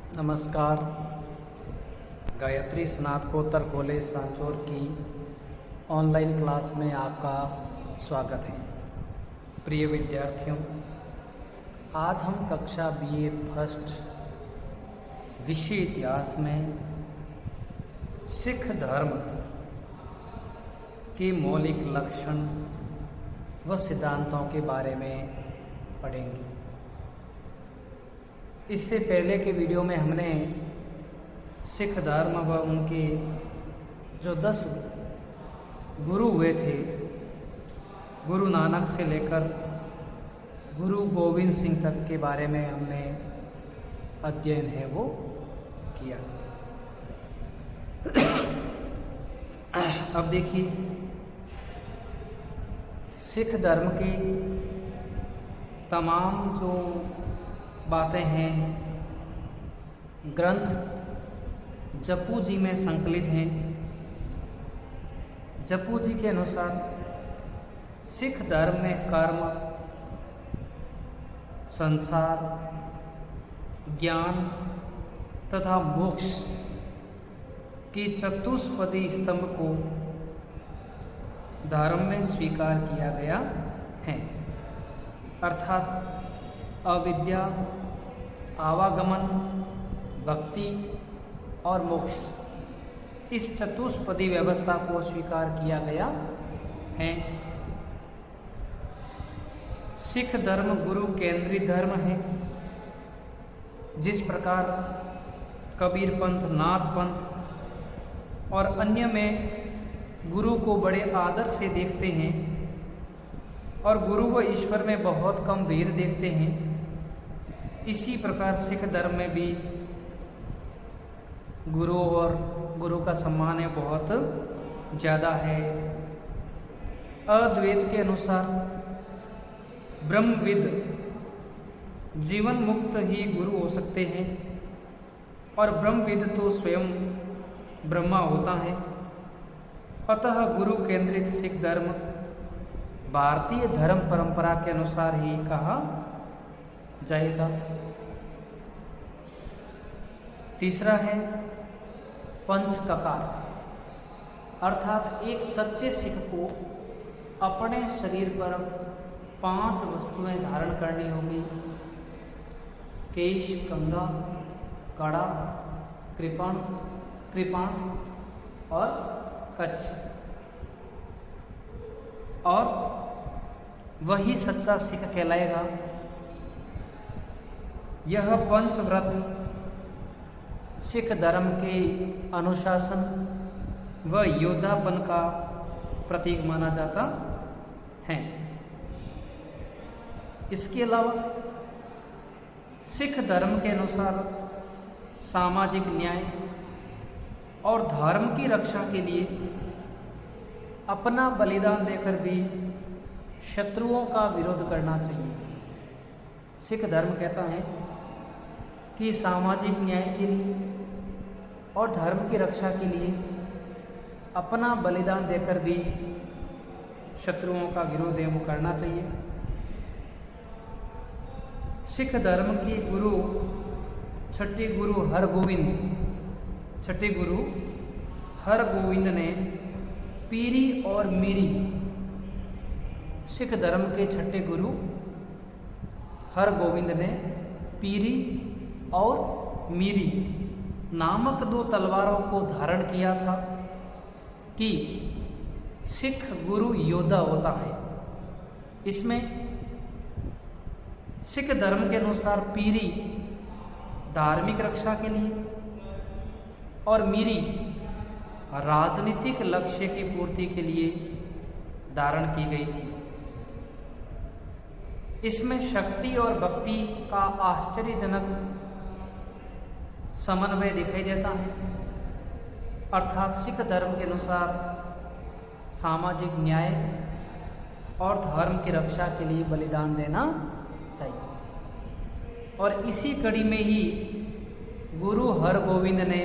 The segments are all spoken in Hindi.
नमस्कार। गायत्री स्नातकोत्तर कॉलेज सांचौर की ऑनलाइन क्लास में आपका स्वागत है। प्रिय विद्यार्थियों, आज हम कक्षा बीए फर्स्ट विषय इतिहास में सिख धर्म के मौलिक लक्षण व सिद्धांतों के बारे में पढ़ेंगे। इससे पहले के वीडियो में हमने सिख धर्म व उनके जो 10 गुरु हुए थे, गुरु नानक से लेकर गुरु गोविंद सिंह तक के बारे में हमने अध्ययन है वो किया। अब देखिए, सिख धर्म की तमाम जो बातें हैं ग्रंथ जपू जी में संकलित हैं। जपू जी के अनुसार सिख धर्म में कर्म, संसार, ज्ञान तथा मोक्ष के चतुष्पदी स्तंभ को धर्म में स्वीकार किया गया है, अर्थात अविद्या, आवागमन, भक्ति और मोक्ष, इस चतुष्पदी व्यवस्था को स्वीकार किया गया है। सिख धर्म गुरु केंद्रित धर्म है। जिस प्रकार कबीर पंथ, नाथ पंथ और अन्य में गुरु को बड़े आदर से देखते हैं और गुरु व ईश्वर में बहुत कम भीड़ देखते हैं, इसी प्रकार सिख धर्म में भी गुरु और गुरु का सम्मान है बहुत ज़्यादा है। अद्वैत के अनुसार ब्रह्मविद जीवन मुक्त ही गुरु हो सकते हैं और ब्रह्मविद तो स्वयं ब्रह्मा होता है। अतः गुरु केंद्रित सिख धर्म भारतीय धर्म परंपरा के अनुसार ही कहा जाएगा। तीसरा है पंचककार, अर्थात एक सच्चे सिख को अपने शरीर पर 5 वस्तुएं धारण करनी होगी: केश, कंघा, कड़ा, कृपाण और कच्छ, और वही सच्चा सिख कहलाएगा। यह पंचव्रत सिख धर्म के अनुशासन व योद्धापन का प्रतीक माना जाता है। इसके अलावा सिख धर्म के अनुसार सामाजिक न्याय और धर्म की रक्षा के लिए अपना बलिदान देकर भी शत्रुओं का विरोध करना चाहिए। सिख धर्म कहता है कि सामाजिक न्याय के लिए और धर्म की रक्षा के लिए अपना बलिदान देकर भी शत्रुओं का विरोध एवं करना चाहिए। सिख धर्म के गुरु छठे गुरु हरगोविंद ने पीरी और मीरी, सिख धर्म के छठे गुरु हरगोविंद ने पीरी और मीरी नामक 2 तलवारों को धारण किया था कि सिख गुरु योद्धा होता है। इसमें सिख धर्म के अनुसार पीरी धार्मिक रक्षा के लिए और मीरी राजनीतिक लक्ष्य की पूर्ति के लिए धारण की गई थी। इसमें शक्ति और भक्ति का आश्चर्यजनक समन्वय दिखाई देता है, अर्थात सिख धर्म के अनुसार सामाजिक न्याय और धर्म की रक्षा के लिए बलिदान देना चाहिए। और इसी कड़ी में ही गुरु हरगोविंद ने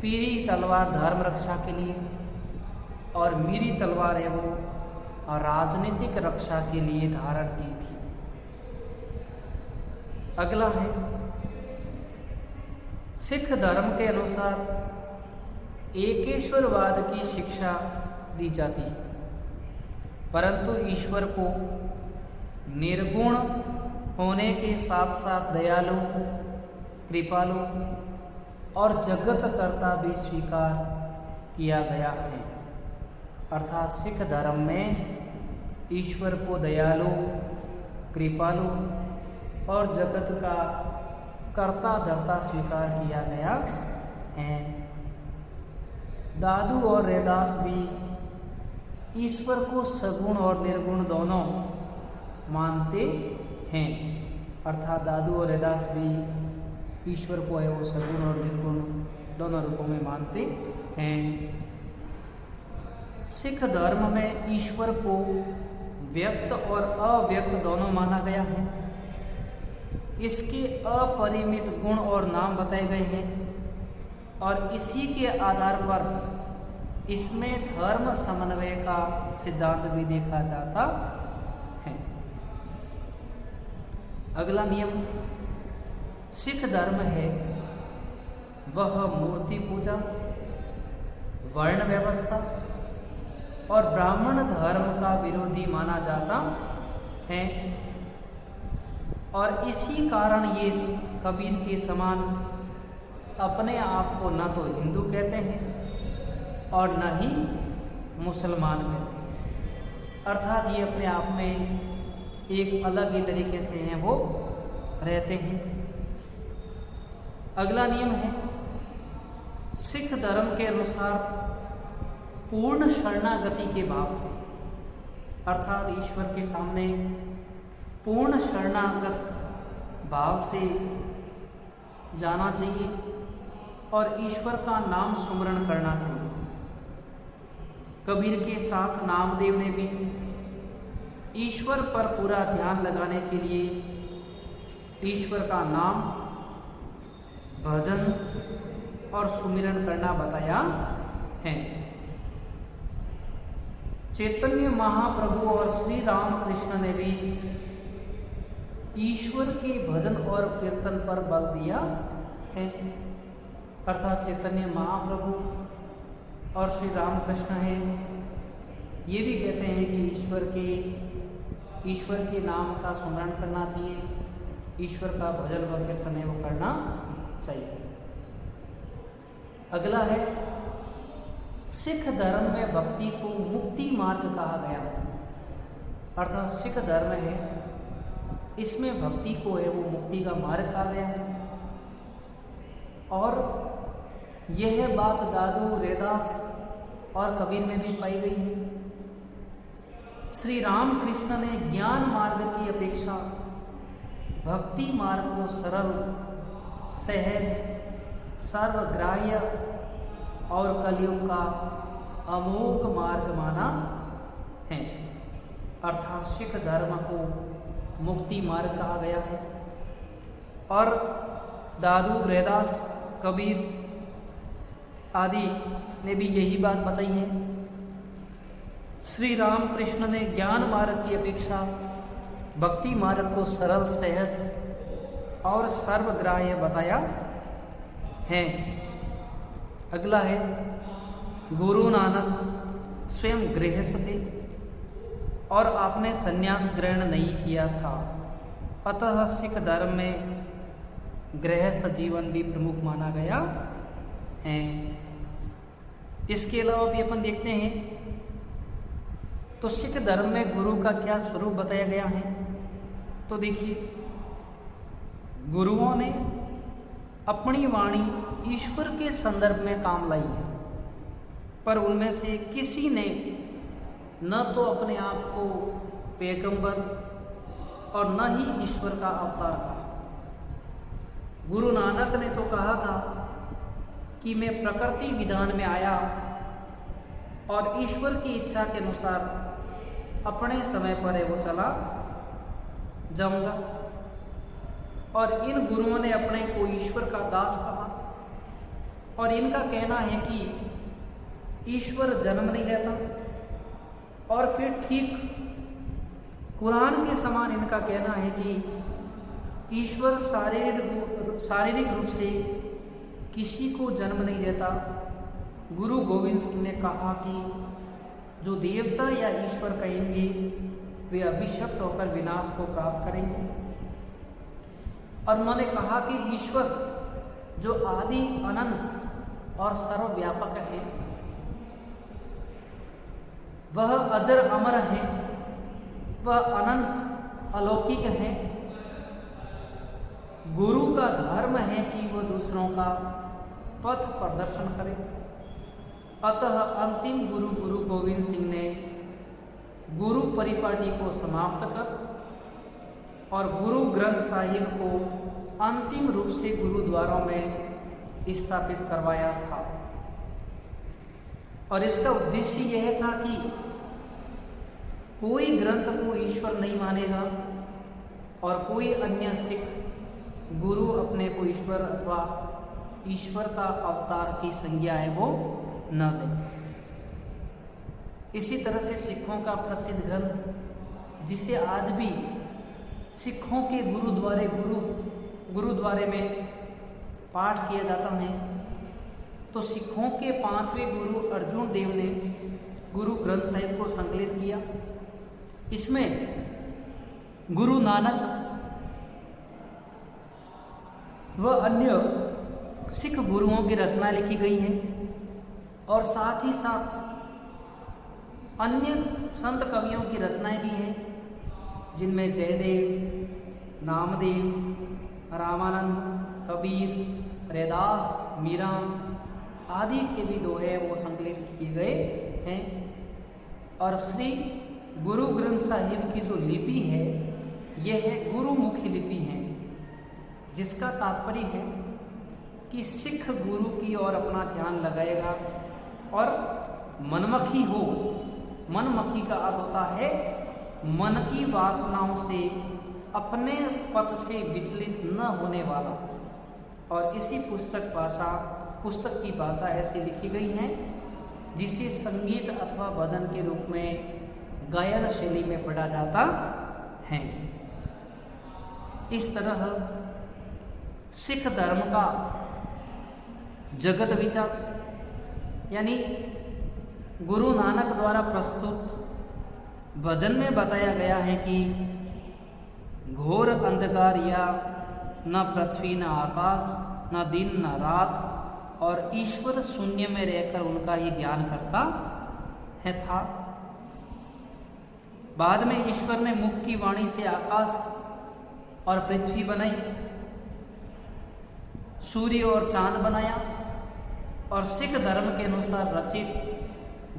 पीरी तलवार धर्म रक्षा के लिए और मीरी तलवार है वो राजनीतिक रक्षा के लिए धारण की थी। अगला है सिख धर्म के अनुसार एकेश्वरवाद की शिक्षा दी जाती है, परंतु ईश्वर को निर्गुण होने के साथ साथ दयालु, कृपालु और जगत कर्ता भी स्वीकार किया गया है। अर्थात सिख धर्म में ईश्वर को दयालु, कृपालु और जगत का कर्ता धर्ता स्वीकार किया गया है। दादू और रैदास भी ईश्वर को सगुण और निर्गुण दोनों मानते हैं। अर्थात दादू और रैदास भी ईश्वर को है वो सगुण और निर्गुण दोनों रूपों में मानते हैं। सिख धर्म में ईश्वर को व्यक्त और अव्यक्त दोनों माना गया है। इसके अपरिमित गुण और नाम बताए गए हैं और इसी के आधार पर इसमें धर्म समन्वय का सिद्धांत भी देखा जाता है। अगला नियम सिख धर्म है वह मूर्ति पूजा, वर्ण व्यवस्था और ब्राह्मण धर्म का विरोधी माना जाता है और इसी कारण ये कबीर के समान अपने आप को न तो हिंदू कहते हैं और न ही मुसलमान कहते हैं। अर्थात ये अपने आप में एक अलग ही तरीके से हैं वो रहते हैं। अगला नियम है सिख धर्म के अनुसार पूर्ण शरणागति के भाव से, अर्थात ईश्वर के सामने पूर्ण शरणागत भाव से जाना चाहिए और ईश्वर का नाम सुमरण करना चाहिए। कबीर के साथ नामदेव ने भी ईश्वर पर पूरा ध्यान लगाने के लिए ईश्वर का नाम, भजन और सुमिरन करना बताया है। चैतन्य महाप्रभु और श्री रामकृष्ण ने भी ईश्वर के भजन और कीर्तन पर बल दिया है। अर्थात चैतन्य महाप्रभु और श्री रामकृष्ण हैं, ये भी कहते हैं कि ईश्वर के नाम का स्मरण करना चाहिए, ईश्वर का भजन व कीर्तन है वो करना चाहिए। अगला है सिख धर्म में भक्ति को मुक्ति मार्ग कहा गया है। अर्थात सिख धर्म है इसमें भक्ति को है वो मुक्ति का मार्ग कहा गया है और यह बात दादू, रैदास और कबीर में भी पाई गई है। श्री रामकृष्ण ने ज्ञान मार्ग की अपेक्षा भक्ति मार्ग को सरल, सहज, सर्वग्राह्य और कलियुग का अमोघ मार्ग माना है। अर्थात सिख धर्म को मुक्ति मार्ग कहा गया है और दादू, रैदास, कबीर आदि ने भी यही बात बताई है। श्री रामकृष्ण ने ज्ञान मार्ग की अपेक्षा भक्ति मार्ग को सरल, सहज और सर्वग्राह्य बताया है। अगला है गुरु नानक स्वयं गृहस्थ थे और आपने संन्यास ग्रहण नहीं किया था, अतः सिख धर्म में गृहस्थ जीवन भी प्रमुख माना गया है। इसके अलावा भी अपन देखते हैं तो सिख धर्म में गुरु का क्या स्वरूप बताया गया है। तो देखिए, गुरुओं ने अपनी वाणी ईश्वर के संदर्भ में काम लाई है, पर उनमें से किसी ने न तो अपने आप को पैगंबर और न ही ईश्वर का अवतार कहा। गुरु नानक ने तो कहा था कि मैं प्रकृति विधान में आया और ईश्वर की इच्छा के अनुसार अपने समय पर है वो चला जाऊंगा। और इन गुरुओं ने अपने को ईश्वर का दास कहा और इनका कहना है कि ईश्वर जन्म नहीं लेता। और फिर ठीक कुरान के समान इनका कहना है कि ईश्वर शारीरिक रूप से किसी को जन्म नहीं देता। गुरु गोविंद सिंह ने कहा कि जो देवता या ईश्वर कहेंगे वे अभिशप्त होकर विनाश को प्राप्त करेंगे। और उन्होंने कहा कि ईश्वर जो आदि अनंत और सर्वव्यापक है, वह अजर अमर है, वह अनंत अलौकिक है। गुरु का धर्म है कि वह दूसरों का पथ प्रदर्शन करे। अतः अंतिम गुरु गुरु गोविंद सिंह ने गुरु परिपाटी को समाप्त कर और गुरु ग्रंथ साहिब को अंतिम रूप से गुरुद्वारों में स्थापित करवाया था। और इसका उद्देश्य यह था कि कोई ग्रंथ को ईश्वर नहीं मानेगा और कोई अन्य सिख गुरु अपने को ईश्वर अथवा ईश्वर का अवतार की संज्ञा है वो न दे। इसी तरह से सिखों का प्रसिद्ध ग्रंथ जिसे आज भी सिखों के गुरुद्वारे में पाठ किया जाता है, तो सिखों के 5वें गुरु अर्जुन देव ने गुरु ग्रंथ साहिब को संकलित किया। इसमें गुरु नानक व अन्य सिख गुरुओं की रचनाएं लिखी गई हैं और साथ ही साथ अन्य संत कवियों की रचनाएं भी हैं, जिनमें जयदेव, नामदेव, रामानंद, कबीर, रैदास, मीरा आदि के भी दोहे वो संकलित किए गए हैं। और श्री गुरु ग्रंथ साहिब की जो लिपि है यह है गुरुमुखी लिपि है, जिसका तात्पर्य है कि सिख गुरु की ओर अपना ध्यान लगाएगा और मनमखी हो। मनमखी का अर्थ होता है मन की वासनाओं से अपने पथ से विचलित न होने वाला। और इसी पुस्तक की भाषा ऐसी लिखी गई है जिसे संगीत अथवा भजन के रूप में गायन शैली में पढ़ा जाता है। इस तरह सिख धर्म का जगत विचार यानी गुरु नानक द्वारा प्रस्तुत भजन में बताया गया है कि घोर अंधकार या न पृथ्वी न आकाश न दिन न रात और ईश्वर शून्य में रहकर उनका ही ध्यान करता है था। बाद में ईश्वर ने मुख की वाणी से आकाश और पृथ्वी बनाई, सूर्य और चांद बनाया और सिख धर्म के अनुसार रचित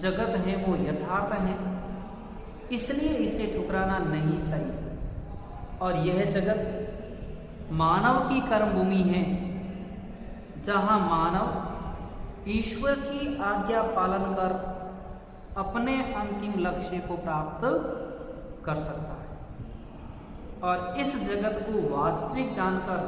जगत है वो यथार्थ है, इसलिए इसे ठुकराना नहीं चाहिए। और यह जगत मानव की कर्मभूमि है, जहां मानव ईश्वर की आज्ञा पालन कर अपने अंतिम लक्ष्य को प्राप्त कर सकता है। और इस जगत को वास्तविक जानकर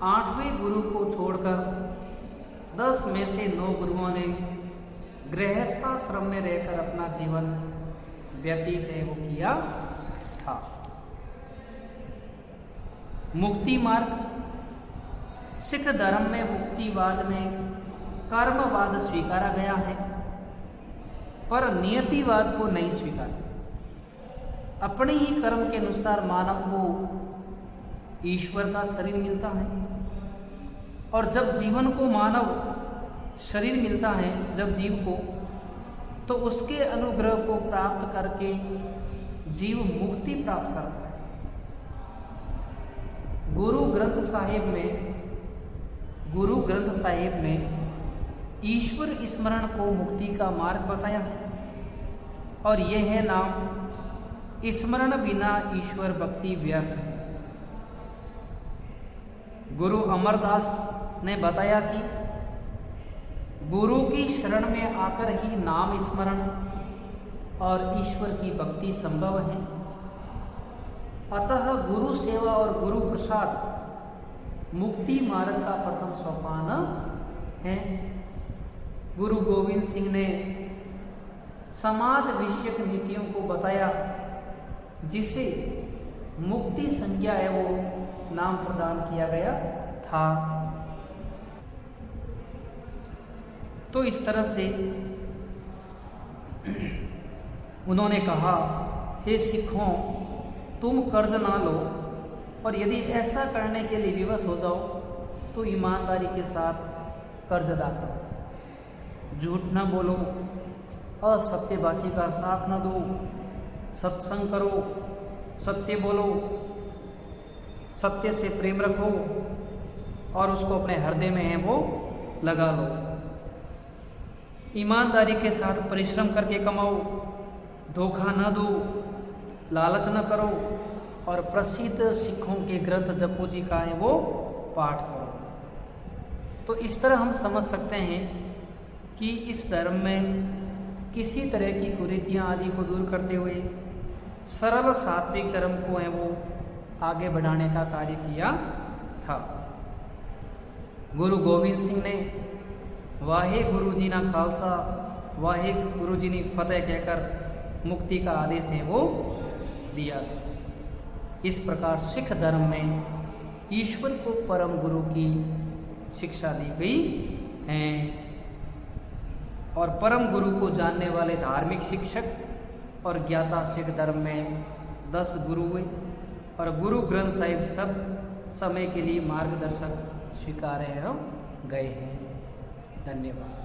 8वें गुरु को छोड़कर 10 में से 9 गुरुओं ने गृहस्थाश्रम में रहकर अपना जीवन व्यतीत है वो किया था। मुक्ति मार्ग सिख धर्म में मुक्तिवाद में कर्मवाद स्वीकारा गया है, पर नियतिवाद को नहीं स्वीकारा। अपने ही कर्म के अनुसार मानव को ईश्वर का शरीर मिलता है और जब जीवन को मानव शरीर मिलता है, जब जीव को, तो उसके अनुग्रह को प्राप्त करके जीव मुक्ति प्राप्त करता है। गुरु ग्रंथ साहिब में ईश्वर स्मरण को मुक्ति का मार्ग बताया है और यह है नाम स्मरण बिना ईश्वर भक्ति व्यर्थ है। गुरु अमरदास ने बताया कि गुरु की शरण में आकर ही नाम स्मरण और ईश्वर की भक्ति संभव है। अतः गुरु सेवा और गुरु प्रसाद मुक्ति मार्ग का प्रथम सोपान है। गुरु गोविंद सिंह ने समाज विषयक नीतियों को बताया, जिसे मुक्ति संज्ञा है वो नाम प्रदान किया गया था। तो इस तरह से उन्होंने कहा, हे सिखों, तुम कर्ज ना लो, और यदि ऐसा करने के लिए विवश हो जाओ तो ईमानदारी के साथ कर्ज अदा करो, झूठ न बोलो, असत्यभाषी का साथ न दो, सत्संग करो, सत्य बोलो, सत्य से प्रेम रखो और उसको अपने हृदय में है वो लगा लो। ईमानदारी के साथ परिश्रम करके कमाओ, धोखा न दो, लालच न करो, और प्रसिद्ध सिखों के ग्रंथ जपू जी का है वो पाठ करो। तो इस तरह हम समझ सकते हैं कि इस धर्म में किसी तरह की कुरीतियाँ आदि को दूर करते हुए सरल सात्विक धर्म को है वो आगे बढ़ाने का कार्य किया था। गुरु गोविंद सिंह ने वाहे गुरु जी ना खालसा वाहे गुरु जी ने फतेह कहकर मुक्ति का आदेश है वो दिया था। इस प्रकार सिख धर्म में ईश्वर को परम गुरु की शिक्षा दी गई है, और परम गुरु को जानने वाले धार्मिक शिक्षक और ज्ञाता सिख धर्म में 10 गुरु हुए, और गुरु ग्रंथ साहिब सब समय के लिए मार्गदर्शक स्वीकारे गए हैं। धन्यवाद।